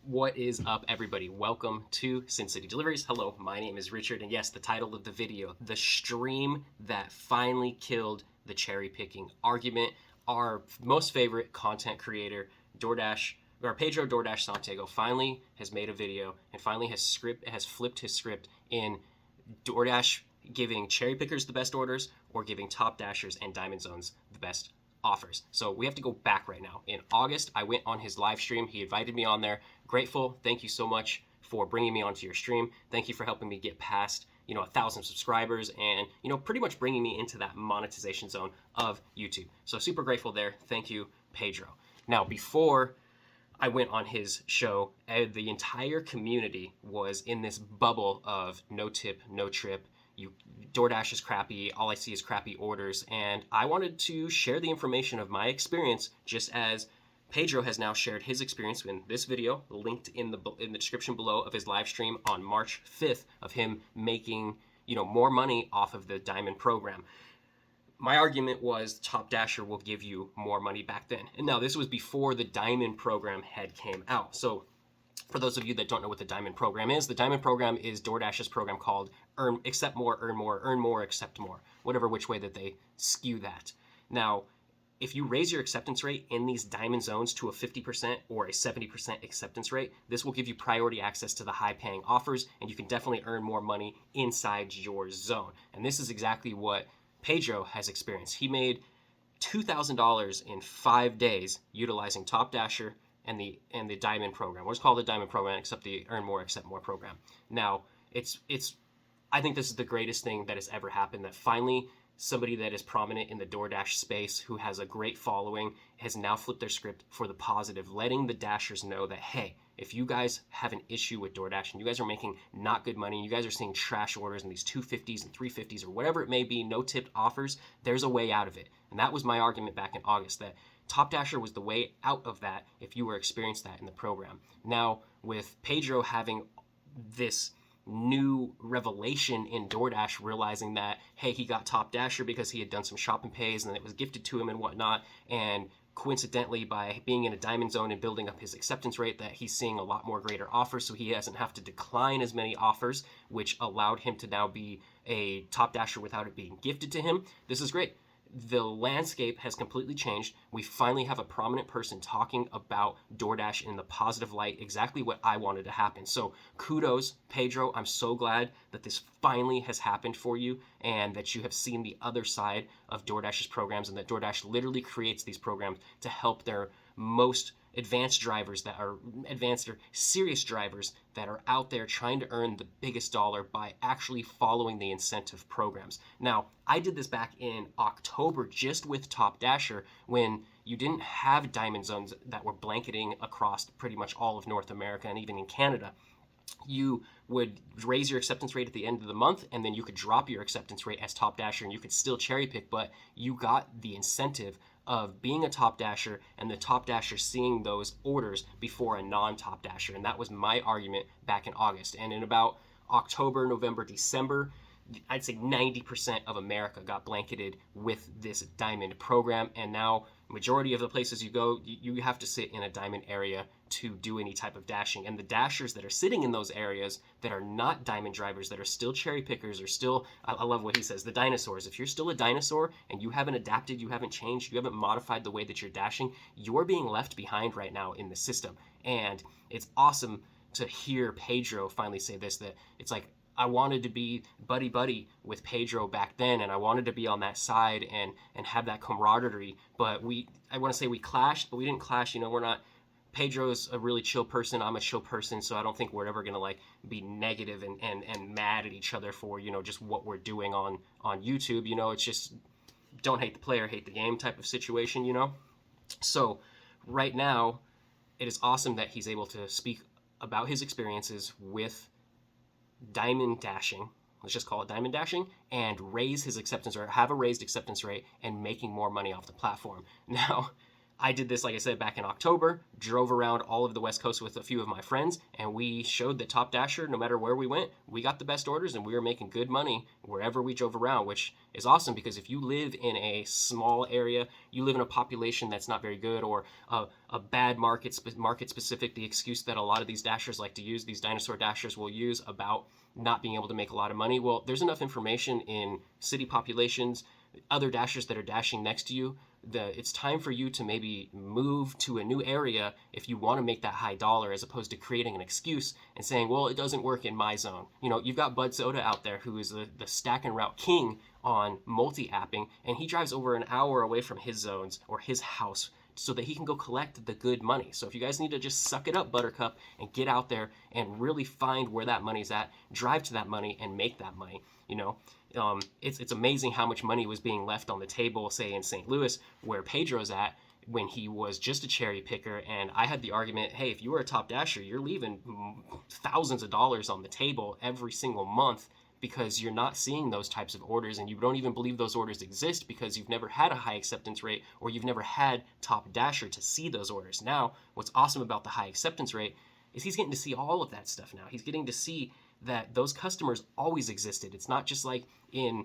What is up, everybody? Welcome to Sin City Deliveries. Hello, my name is Richard, and yes, the title of the video, the stream that finally killed the cherry picking argument. Our most favorite content creator, DoorDash, or Pedro DoorDash Santiago, finally has made a video and finally has flipped his script in DoorDash giving cherry pickers the best orders or giving top dashers and diamond zones the best offers. So we have to go back right now. In August, I went on his live stream. He invited me on there. Grateful. Thank you so much for bringing me onto your stream. Thank you for helping me get past 1,000 subscribers and pretty much bringing me into that monetization zone of YouTube. So super grateful there. Thank you, Pedro. Now, before I went on his show, the entire community was in this bubble of no tip, no trip. DoorDash is crappy. All I see is crappy orders. And I wanted to share the information of my experience, just as Pedro has now shared his experience in this video, linked in the description below of his live stream on March 5th of him making, more money off of the Diamond program. My argument was Top Dasher will give you more money back then. And now this was before the Diamond program had came out. So for those of you that don't know what the Diamond program is, the Diamond program is DoorDash's program called accept more, earn more, accept more, whatever which way that they skew that. Now, if you raise your acceptance rate in these diamond zones to a 50% or a 70% acceptance rate, this will give you priority access to the high-paying offers, and you can definitely earn more money inside your zone. And this is exactly what Pedro has experienced. He made $2,000 in 5 days utilizing Top Dasher and the Diamond program. What's called the Diamond program, except the Earn More, Accept More program. Now, I think this is the greatest thing that has ever happened, that finally somebody that is prominent in the DoorDash space who has a great following has now flipped their script for the positive, letting the Dashers know that, hey, if you guys have an issue with DoorDash and you guys are making not good money, you guys are seeing trash orders and these 250s and 350s or whatever it may be, no tipped offers, there's a way out of it. And that was my argument back in August, that Top Dasher was the way out of that if you were experienced that in the program. Now, with Pedro having this new revelation in DoorDash, realizing that, hey, he got Top Dasher because he had done some shop and pays and it was gifted to him and whatnot, and coincidentally by being in a diamond zone and building up his acceptance rate, that he's seeing a lot more greater offers, so he doesn't have to decline as many offers, which allowed him to now be a Top Dasher without it being gifted to him. This is great. The landscape has completely changed. We finally have a prominent person talking about DoorDash in the positive light, exactly what I wanted to happen. So kudos, Pedro. I'm so glad that this finally has happened for you and that you have seen the other side of DoorDash's programs, and that DoorDash literally creates these programs to help their most advanced drivers that are advanced or serious drivers that are out there trying to earn the biggest dollar by actually following the incentive programs. Now, I did this back in October just with Top Dasher when you didn't have diamond zones that were blanketing across pretty much all of North America and even in Canada. You would raise your acceptance rate at the end of the month, and then you could drop your acceptance rate as Top Dasher, and you could still cherry pick, but you got the incentive of being a Top Dasher and the Top Dasher seeing those orders before a non-Top Dasher. And that was my argument back in August. And in about October, November, December, I'd say 90% of America got blanketed with this diamond program. And now majority of the places you go, you have to sit in a diamond area to do any type of dashing. And the dashers that are sitting in those areas that are not diamond drivers, that are still cherry pickers, or still, I love what he says, the dinosaurs. If you're still a dinosaur and you haven't adapted, you haven't changed, you haven't modified the way that you're dashing, you're being left behind right now in the system. And it's awesome to hear Pedro finally say this, that it's like, I wanted to be buddy with Pedro back then, and I wanted to be on that side and have that camaraderie. But I want to say we clashed, but we didn't clash. We're not. Pedro's a really chill person. I'm a chill person, so I don't think we're ever gonna be negative and mad at each other for just what we're doing on YouTube. It's just don't hate the player, hate the game type of situation. So right now, it is awesome that he's able to speak about his experiences with diamond dashing, let's just call it diamond dashing, and raise his acceptance rate, have a raised acceptance rate, and making more money off the platform. Now, I did this, like I said, back in October, drove around all of the West Coast with a few of my friends, and we showed that Top Dasher, no matter where we went, we got the best orders and we were making good money wherever we drove around, which is awesome because if you live in a small area, you live in a population that's not very good, or a bad market specific, the excuse that a lot of these dashers like to use, these dinosaur dashers will use about not being able to make a lot of money. Well, there's enough information in city populations, other dashers that are dashing next to you. It's time for you to maybe move to a new area if you want to make that high dollar, as opposed to creating an excuse and saying, well, it doesn't work in my zone. You know, you've got Bud Soda out there, who is the stack and route king on multi-apping, and he drives over an hour away from his zones or his house so that he can go collect the good money. So if you guys need to just suck it up, Buttercup, and get out there and really find where that money's at, drive to that money and make that money. You know, it's amazing how much money was being left on the table, say in St. Louis, where Pedro's at, when he was just a cherry picker. And I had the argument, hey, if you were a top dasher, you're leaving thousands of dollars on the table every single month, because you're not seeing those types of orders, and you don't even believe those orders exist because you've never had a high acceptance rate, or you've never had Top Dasher to see those orders. Now, what's awesome about the high acceptance rate is he's getting to see all of that stuff now. He's getting to see that those customers always existed. It's not just like in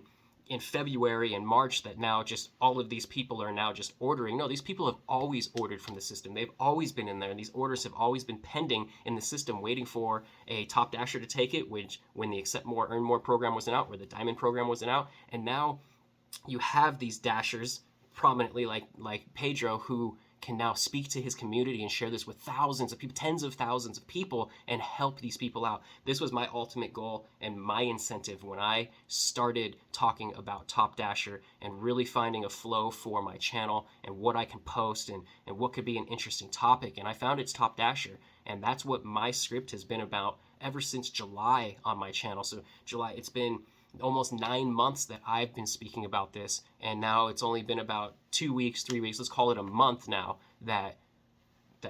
February and March that now just all of these people are now just ordering. No, these people have always ordered from the system. They've always been in there, and these orders have always been pending in the system, waiting for a Top Dasher to take it, which when the Accept More, Earn More program wasn't out, or the Diamond program wasn't out. And now you have these dashers prominently like Pedro, who can now speak to his community and share this with thousands of people, tens of thousands of people, and help these people out. This was my ultimate goal and my incentive when I started talking about Top Dasher and really finding a flow for my channel and what I can post and what could be an interesting topic. And I found it's Top Dasher, and that's what my script has been about ever since July on my channel. So July, it's been almost 9 months that I've been speaking about this, and now it's only been about 2 weeks, 3 weeks, let's call it a month now, that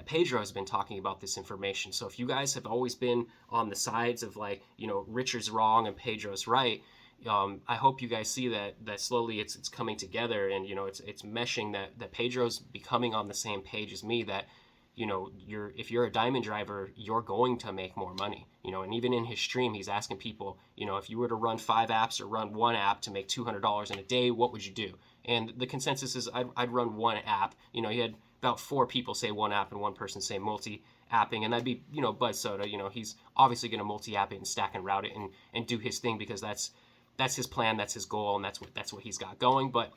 Pedro has been talking about this information. So if you guys have always been on the sides of, like, you know, Richard's wrong and Pedro's right, I hope you guys see that slowly it's coming together, and, you know, it's meshing, that Pedro's becoming on the same page as me, that, you know, if you're a diamond driver, you're going to make more money, you know. And even in his stream, he's asking people, you know, if you were to run 5 apps or run 1 app to make $200 in a day, what would you do? And the consensus is I'd run 1 app. You know, he had about 4 people say 1 app and 1 person say multi-apping, and that'd be, you know, Bud Soda. You know, he's obviously going to multi-app it and stack and route it and do his thing, because that's his plan, that's his goal, and that's what he's got going. But,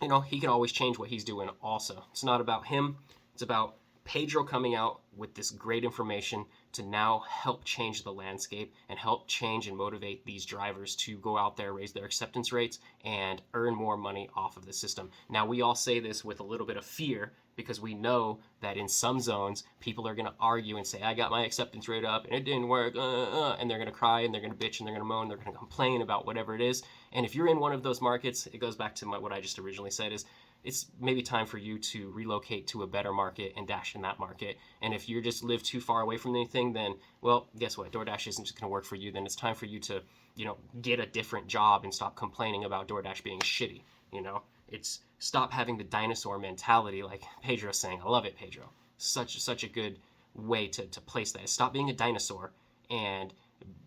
you know, he can always change what he's doing also. It's not about him, it's about Pedro coming out with this great information to now help change the landscape and help change and motivate these drivers to go out there, raise their acceptance rates, and earn more money off of the system. Now, we all say this with a little bit of fear, because we know that in some zones, people are going to argue and say, I got my acceptance rate up and it didn't work, and they're going to cry and they're going to bitch and they're going to moan, they're going to complain about whatever it is. And if you're in one of those markets, it goes back to what I just originally said, is it's maybe time for you to relocate to a better market and dash in that market. And if you just live too far away from anything, then, well, guess what? DoorDash isn't just going to work for you. Then it's time for you to, you know, get a different job and stop complaining about DoorDash being shitty. You know, it's stop having the dinosaur mentality, like Pedro's saying. I love it, Pedro. Such a good way to place that. Stop being a dinosaur and,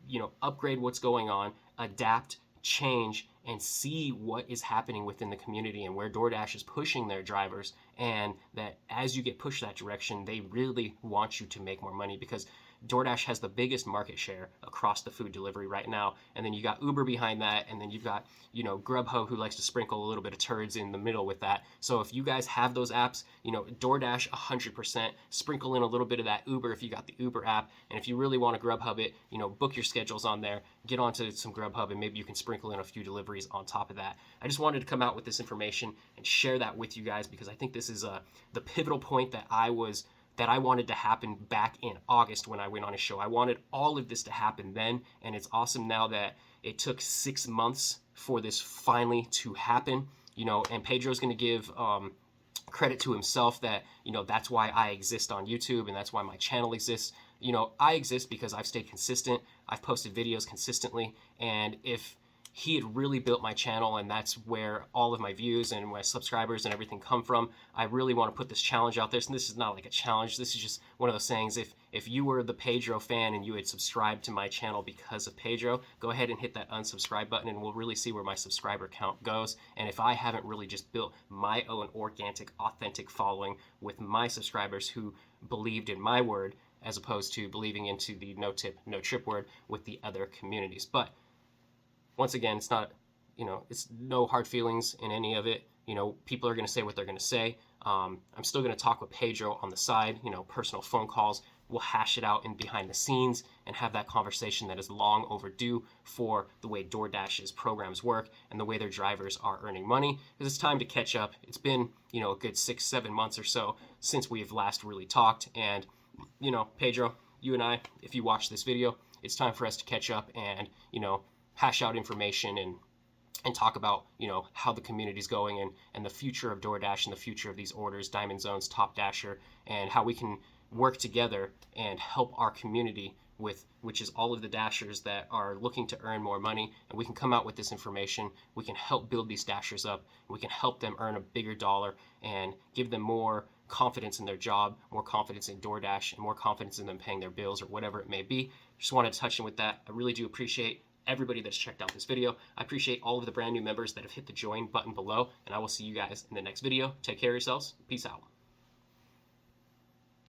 you know, upgrade what's going on, adapt, change, and see what is happening within the community and where DoorDash is pushing their drivers, and that as you get pushed that direction, they really want you to make more money, because DoorDash has the biggest market share across the food delivery right now. And then you got Uber behind that, and then you've got, you know, Grubhub, who likes to sprinkle a little bit of turds in the middle with that. So if you guys have those apps, you know, DoorDash 100%, sprinkle in a little bit of that Uber if you got the Uber app. And if you really want to Grubhub it, you know, book your schedules on there, get onto some Grubhub, and maybe you can sprinkle in a few deliveries on top of that. I just wanted to come out with this information and share that with you guys, because I think this is the pivotal point that I wanted to happen back in August when I went on a show. I wanted all of this to happen then, and it's awesome now that it took 6 months for this finally to happen. You know, and Pedro's going to give credit to himself that, you know, that's why I exist on YouTube, and that's why my channel exists. You know, I exist because I've stayed consistent. I've posted videos consistently, and if he had really built my channel, and that's where all of my views and my subscribers and everything come from. I really want to put this challenge out there. And this is not like a challenge. This is just one of those sayings. If you were the Pedro fan and you had subscribed to my channel because of Pedro, go ahead and hit that unsubscribe button, and we'll really see where my subscriber count goes. And if I haven't really just built my own organic, authentic following with my subscribers who believed in my word, as opposed to believing into the no tip, no trip word with the other communities. But once again, it's not, it's no hard feelings in any of it. People are going to say what they're going to say. I'm still going to talk with Pedro on the side, personal phone calls. We'll hash it out in behind the scenes and have that conversation that is long overdue for the way DoorDash's programs work and the way their drivers are earning money. Because it's time to catch up. It's been, a good 6-7 months or so since we've last really talked. And, Pedro, you and I, if you watch this video, it's time for us to catch up and, hash out information and talk about, how the community's going and the future of DoorDash and the future of these orders, Diamond Zones, Top Dasher, and how we can work together and help our community which is all of the dashers that are looking to earn more money. And we can come out with this information. We can help build these dashers up. We can help them earn a bigger dollar and give them more confidence in their job, more confidence in DoorDash, and more confidence in them paying their bills or whatever it may be. Just wanted to touch in with that. I really do appreciate everybody that's checked out this video. I appreciate all of the brand new members that have hit the join button below, and I will see you guys in the next video. Take care of yourselves. Peace out.